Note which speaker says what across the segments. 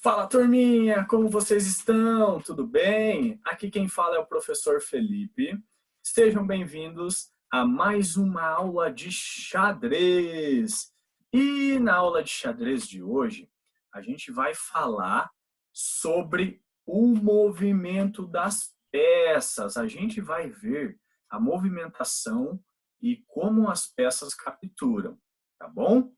Speaker 1: Fala, turminha! Como vocês estão? Tudo bem? Aqui quem fala é o professor Felipe. Sejam bem-vindos a mais uma aula de xadrez. E na aula de xadrez de hoje, a gente vai falar sobre o movimento das peças. A gente vai ver a movimentação e como as peças capturam, tá bom?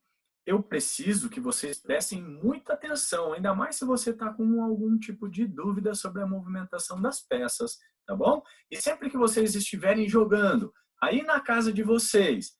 Speaker 1: Eu preciso que vocês prestem muita atenção, ainda mais se você está com algum tipo de dúvida sobre a movimentação das peças, tá bom? E sempre que vocês estiverem jogando aí na casa de vocês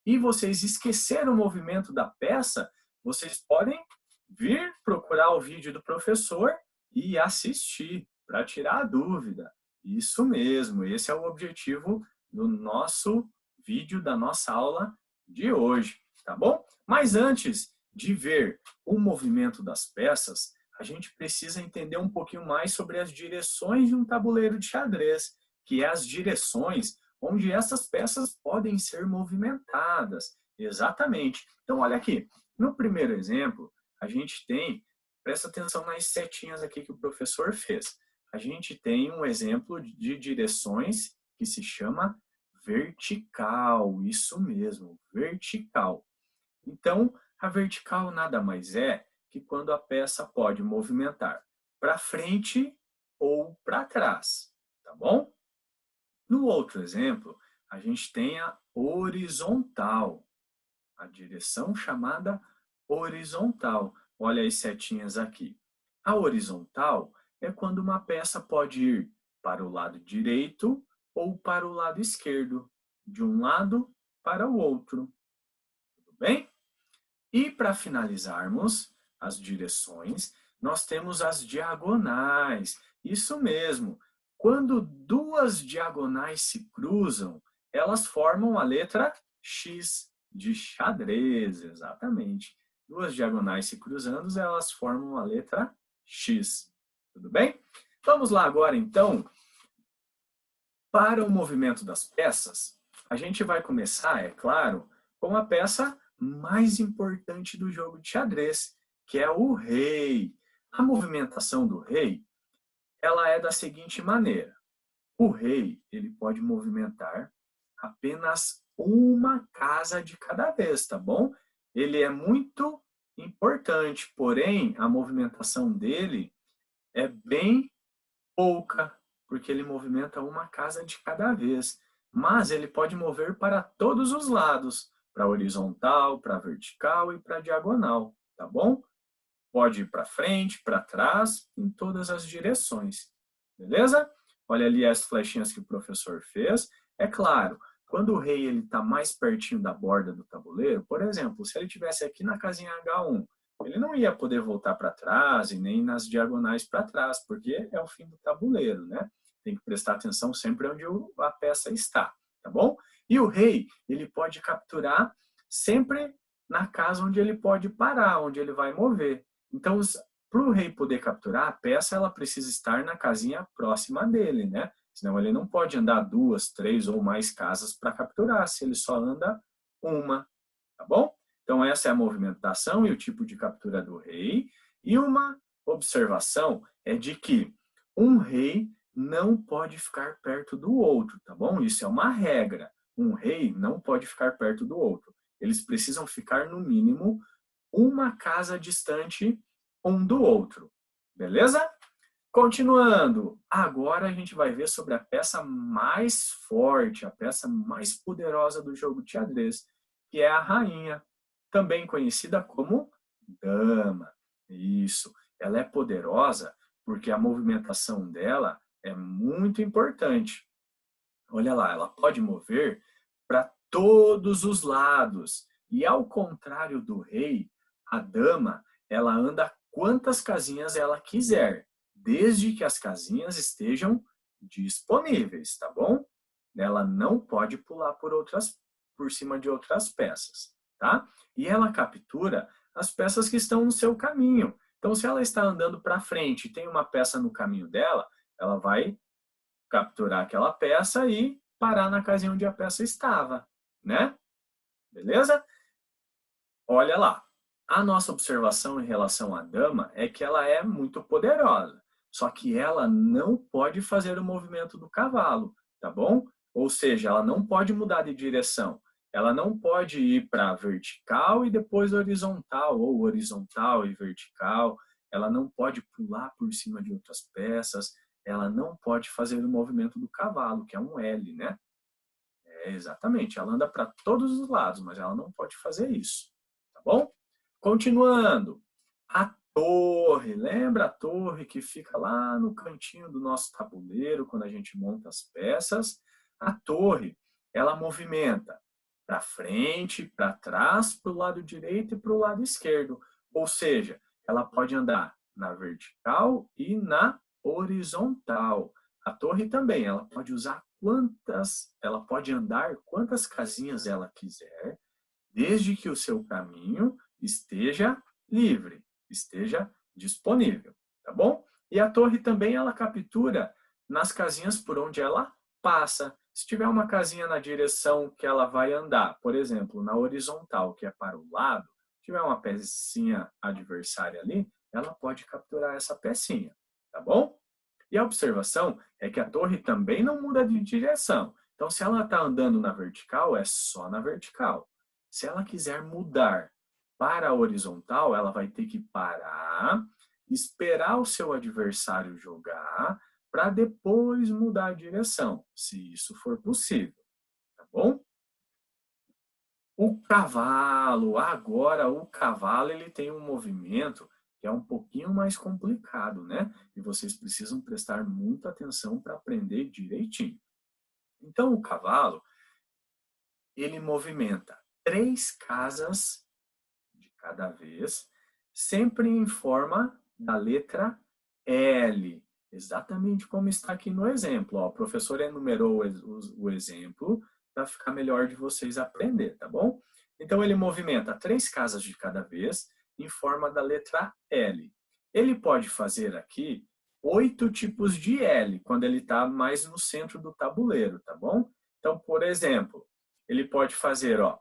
Speaker 1: e vocês esqueceram o movimento da peça, vocês podem vir procurar o vídeo do professor e assistir para tirar a dúvida. Isso mesmo, esse é o objetivo do nosso vídeo, da nossa aula de hoje, tá bom? Mas antes de ver o movimento das peças, a gente precisa entender um pouquinho mais sobre as direções de um tabuleiro de xadrez, que é as direções onde essas peças podem ser movimentadas. Exatamente. Então, olha aqui. No primeiro exemplo, a gente tem, presta atenção nas setinhas aqui que o professor fez. A gente tem um exemplo de direções que se chama vertical. Isso mesmo, vertical. Então, a vertical nada mais é que quando a peça pode movimentar para frente ou para trás, tá bom? No outro exemplo, a gente tem a horizontal, a direção chamada horizontal. Olha as setinhas aqui. A horizontal é quando uma peça pode ir para o lado direito ou para o lado esquerdo, de um lado para o outro. Tudo bem? E para finalizarmos as direções, nós temos as diagonais. Isso mesmo. Quando duas diagonais se cruzam, elas formam a letra X de xadrez, exatamente. Duas diagonais se cruzando, elas formam a letra X. Tudo bem? Vamos lá agora, então. Para o movimento das peças, a gente vai começar, é claro, com a peça mais importante do jogo de xadrez, que é o rei. A movimentação do rei, ela é da seguinte maneira. O rei, ele pode movimentar apenas uma casa de cada vez, tá bom? Ele é muito importante, porém, a movimentação dele é bem pouca, porque ele movimenta uma casa de cada vez. Mas ele pode mover para todos os lados, para horizontal, para vertical e para diagonal, tá bom? Pode ir para frente, para trás, em todas as direções. Beleza? Olha ali as flechinhas que o professor fez. É claro, quando o rei está mais pertinho da borda do tabuleiro, por exemplo, se ele estivesse aqui na casinha H1, ele não ia poder voltar para trás e nem nas diagonais para trás, porque é o fim do tabuleiro, né? Tem que prestar atenção sempre onde a peça está, tá bom? E o rei, ele pode capturar sempre na casa onde ele pode parar, onde ele vai mover. Então, para o rei poder capturar a peça, ela precisa estar na casinha próxima dele, né? Senão ele não pode andar 2, 3 ou mais casas para capturar, se ele só anda uma, tá bom? Então, essa é a movimentação e o tipo de captura do rei. E uma observação é de que um rei não pode ficar perto do outro, tá bom? Isso é uma regra. Um rei não pode ficar perto do outro. Eles precisam ficar, no mínimo, uma casa distante um do outro. Beleza? Continuando, agora a gente vai ver sobre a peça mais forte, a peça mais poderosa do jogo de xadrez, que é a rainha, também conhecida como dama. Isso, ela é poderosa porque a movimentação dela é muito importante. Olha lá, ela pode mover para todos os lados. E ao contrário do rei, a dama, ela anda quantas casinhas ela quiser, desde que as casinhas estejam disponíveis, tá bom? Ela não pode pular por cima de outras peças, tá? E ela captura as peças que estão no seu caminho. Então, se ela está andando para frente e tem uma peça no caminho dela, ela vai capturar aquela peça e parar na casinha onde a peça estava, né? Beleza? Olha lá. A nossa observação em relação à dama é que ela é muito poderosa, só que ela não pode fazer o movimento do cavalo, tá bom? Ou seja, ela não pode mudar de direção. Ela não pode ir para vertical e depois horizontal, ou horizontal e vertical. Ela não pode pular por cima de outras peças. Ela não pode fazer o movimento do cavalo, que é um L, né? Exatamente, ela anda para todos os lados, mas ela não pode fazer isso, tá bom? Continuando, a torre, lembra a torre que fica lá no cantinho do nosso tabuleiro, quando a gente monta as peças? A torre, ela movimenta para frente, para trás, para o lado direito e para o lado esquerdo. Ou seja, ela pode andar na vertical e na horizontal. A torre também, ela pode usar ela pode andar quantas casinhas ela quiser, desde que o seu caminho esteja livre, esteja disponível, tá bom? E a torre também ela captura nas casinhas por onde ela passa. Se tiver uma casinha na direção que ela vai andar, por exemplo, na horizontal, que é para o lado, tiver uma pecinha adversária ali, ela pode capturar essa pecinha, tá bom? E a observação é que a torre também não muda de direção. Então, se ela está andando na vertical, é só na vertical. Se ela quiser mudar para a horizontal, ela vai ter que parar, esperar o seu adversário jogar, para depois mudar a direção, se isso for possível. Tá bom? O cavalo, agora o cavalo ele tem um movimento que é um pouquinho mais complicado, né? E vocês precisam prestar muita atenção para aprender direitinho. Então, o cavalo, ele movimenta 3 casas de cada vez, sempre em forma da letra L, exatamente como está aqui no exemplo. Ó, o professor enumerou o exemplo para ficar melhor de vocês aprender, tá bom? Então, ele movimenta 3 casas de cada vez, em forma da letra L. Ele pode fazer aqui 8 tipos de L, quando ele está mais no centro do tabuleiro, tá bom? Então, por exemplo, ele pode fazer, ó,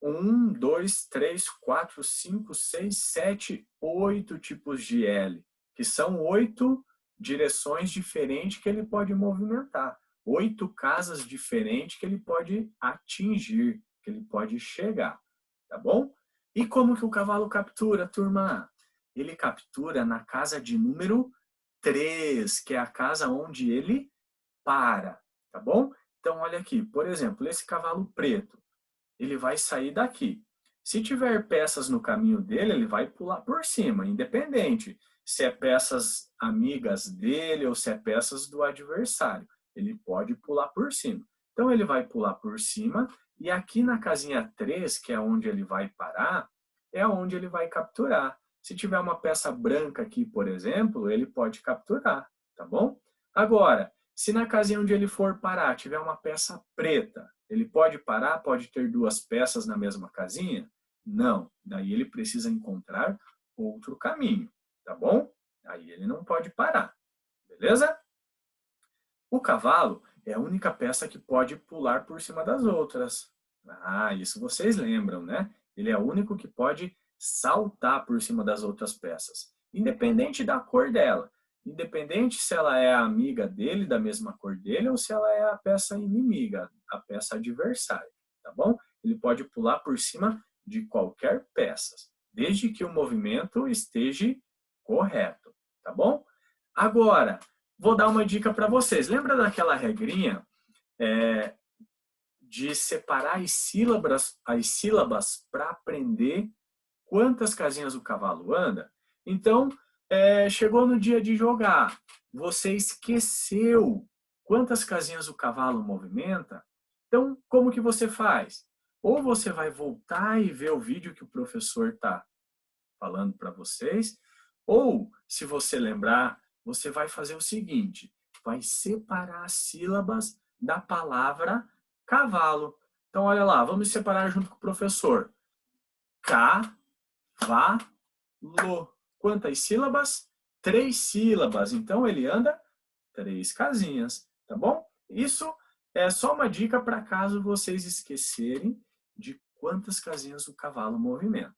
Speaker 1: 1, 2, 3, 4, 5, 6, 7, 8 tipos de L, que são 8 direções diferentes que ele pode movimentar, 8 casas diferentes que ele pode atingir, que ele pode chegar, tá bom? E como que o cavalo captura, turma? Ele captura na casa de número 3, que é a casa onde ele para, tá bom? Então, olha aqui, por exemplo, esse cavalo preto, ele vai sair daqui. Se tiver peças no caminho dele, ele vai pular por cima, independente se é peças amigas dele ou se é peças do adversário. Ele pode pular por cima. Então, ele vai pular por cima e aqui na casinha 3, que é onde ele vai parar, é onde ele vai capturar. Se tiver uma peça branca aqui, por exemplo, ele pode capturar, tá bom? Agora, se na casinha onde ele for parar tiver uma peça preta, ele pode parar, pode ter 2 peças na mesma casinha? Não. Daí ele precisa encontrar outro caminho, tá bom? Aí ele não pode parar, beleza? O cavalo é a única peça que pode pular por cima das outras. Ah, isso vocês lembram, né? Ele é o único que pode saltar por cima das outras peças, independente da cor dela. Independente se ela é a amiga dele, da mesma cor dele, ou se ela é a peça inimiga, a peça adversária, tá bom? Ele pode pular por cima de qualquer peça, desde que o movimento esteja correto, tá bom? Agora, vou dar uma dica para vocês. Lembra daquela regrinha de separar as sílabas para aprender quantas casinhas o cavalo anda? Então, chegou no dia de jogar, você esqueceu quantas casinhas o cavalo movimenta? Então, como que você faz? Ou você vai voltar e ver o vídeo que o professor está falando para vocês, ou, se você lembrar, você vai fazer o seguinte, vai separar as sílabas da palavra cavalo. Então, olha lá, vamos separar junto com o professor. Cavalo. Quantas sílabas? 3 sílabas. Então, ele anda 3 casinhas, tá bom? Isso é só uma dica para caso vocês esquecerem de quantas casinhas o cavalo movimenta.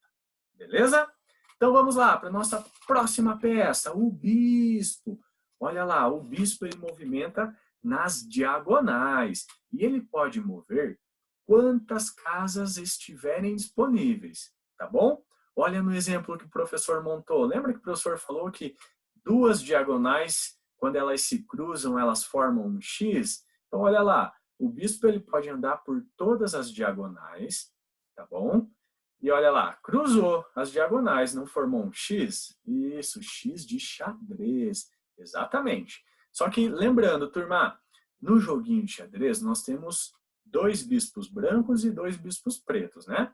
Speaker 1: Beleza? Então vamos lá para a nossa próxima peça, o bispo. Olha lá, o bispo ele movimenta nas diagonais e ele pode mover quantas casas estiverem disponíveis, tá bom? Olha no exemplo que o professor montou. Lembra que o professor falou que duas diagonais, quando elas se cruzam, elas formam um X? Então olha lá, o bispo ele pode andar por todas as diagonais, tá bom? E olha lá, cruzou as diagonais, não formou um X? Isso, X de xadrez. Exatamente. Só que, lembrando, turma, no joguinho de xadrez, nós temos 2 bispos brancos e 2 bispos pretos, né?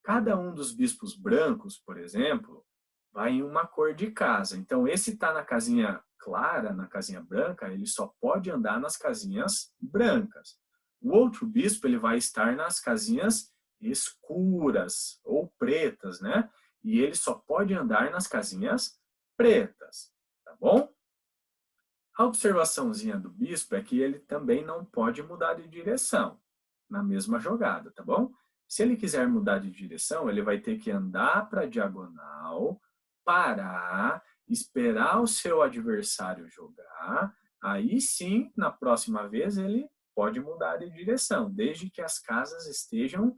Speaker 1: Cada um dos bispos brancos, por exemplo, vai em uma cor de casa. Então, esse está na casinha clara, na casinha branca, ele só pode andar nas casinhas brancas. O outro bispo ele vai estar nas casinhas escuras ou pretas, né? E ele só pode andar nas casinhas pretas, tá bom? A observaçãozinha do bispo é que ele também não pode mudar de direção na mesma jogada, tá bom? Se ele quiser mudar de direção, ele vai ter que andar para a diagonal, parar, esperar o seu adversário jogar, aí sim, na próxima vez, ele pode mudar de direção, desde que as casas estejam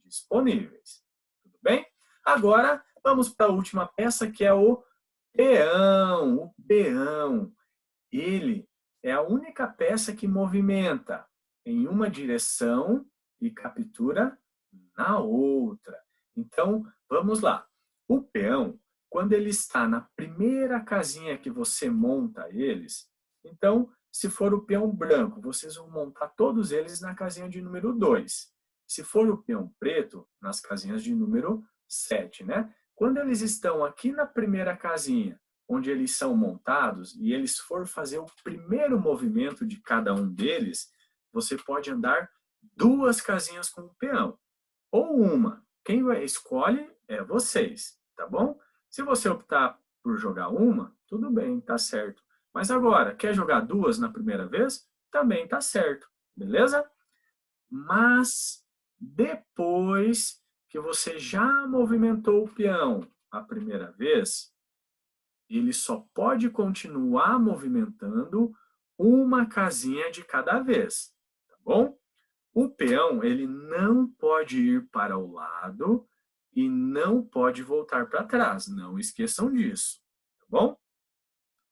Speaker 1: disponíveis. Tudo bem? Agora, vamos para a última peça, que é o peão. O peão, ele é a única peça que movimenta em uma direção e captura na outra. Então, vamos lá. O peão, quando ele está na primeira casinha que você monta eles, então, se for o peão branco, vocês vão montar todos eles na casinha de número 2. Se for o peão preto, nas casinhas de número 7, né? Quando eles estão aqui na primeira casinha, onde eles são montados, e eles for fazer o primeiro movimento de cada um deles, você pode andar 2 casinhas com o peão. Ou uma. Quem escolhe é vocês, tá bom? Se você optar por jogar uma, tudo bem, tá certo. Mas agora, quer jogar 2 na primeira vez? Também tá certo, beleza? Mas depois que você já movimentou o peão a primeira vez, ele só pode continuar movimentando uma casinha de cada vez, tá bom? O peão, ele não pode ir para o lado e não pode voltar para trás, não esqueçam disso, tá bom?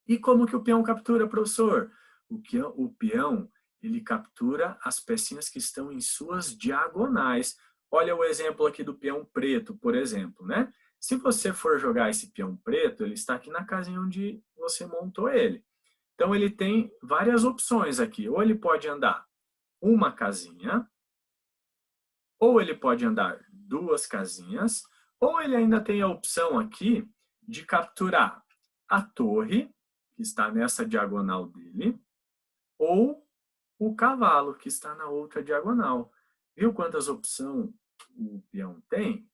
Speaker 1: E como que o peão captura, professor? O peão, ele captura as pecinhas que estão em suas diagonais. Olha o exemplo aqui do peão preto, por exemplo, né? Se você for jogar esse peão preto, ele está aqui na casinha onde você montou ele. Então, ele tem várias opções aqui. Ou ele pode andar uma casinha, ou ele pode andar 2 casinhas, ou ele ainda tem a opção aqui de capturar a torre, que está nessa diagonal dele, ou o cavalo, que está na outra diagonal. Viu quantas opções o peão tem?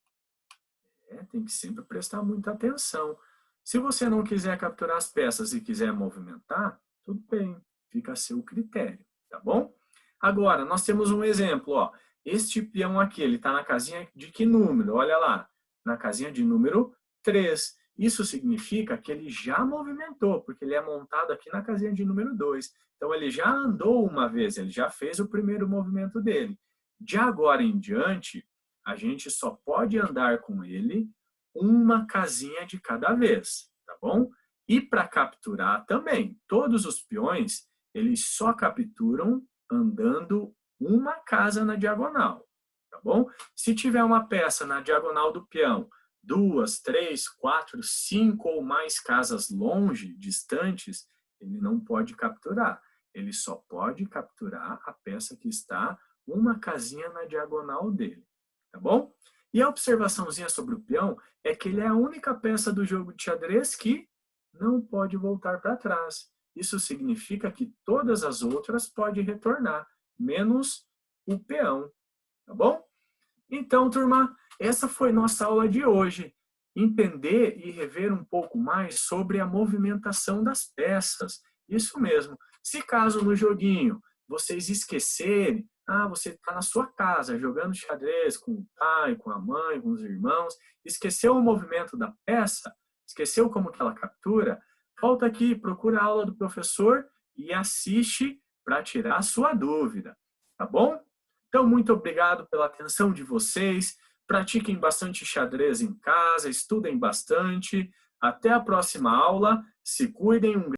Speaker 1: Tem que sempre prestar muita atenção. Se você não quiser capturar as peças e quiser movimentar, tudo bem, fica a seu critério, tá bom? Agora, nós temos um exemplo, ó. Este peão aqui, ele está na casinha de que número? Olha lá, na casinha de número 3. Isso significa que ele já movimentou, porque ele é montado aqui na casinha de número 2. Então, ele já andou uma vez, ele já fez o primeiro movimento dele. De agora em diante, a gente só pode andar com ele uma casinha de cada vez, tá bom? E para capturar também, todos os peões, eles só capturam andando uma casa na diagonal, tá bom? Se tiver uma peça na diagonal do peão, 2, 3, 4, 5 ou mais casas longe, distantes, ele não pode capturar. Ele só pode capturar a peça que está uma casinha na diagonal dele, tá bom? E a observaçãozinha sobre o peão é que ele é a única peça do jogo de xadrez que não pode voltar para trás. Isso significa que todas as outras podem retornar, menos o peão, tá bom? Então, turma, essa foi nossa aula de hoje. Entender e rever um pouco mais sobre a movimentação das peças. Isso mesmo. Se caso no joguinho vocês esquecerem, você está na sua casa jogando xadrez com o pai, com a mãe, com os irmãos, esqueceu o movimento da peça, esqueceu como que ela captura, volta aqui, procura a aula do professor e assiste para tirar a sua dúvida, tá bom? Então, muito obrigado pela atenção de vocês. Pratiquem bastante xadrez em casa, estudem bastante. Até a próxima aula. Se cuidem.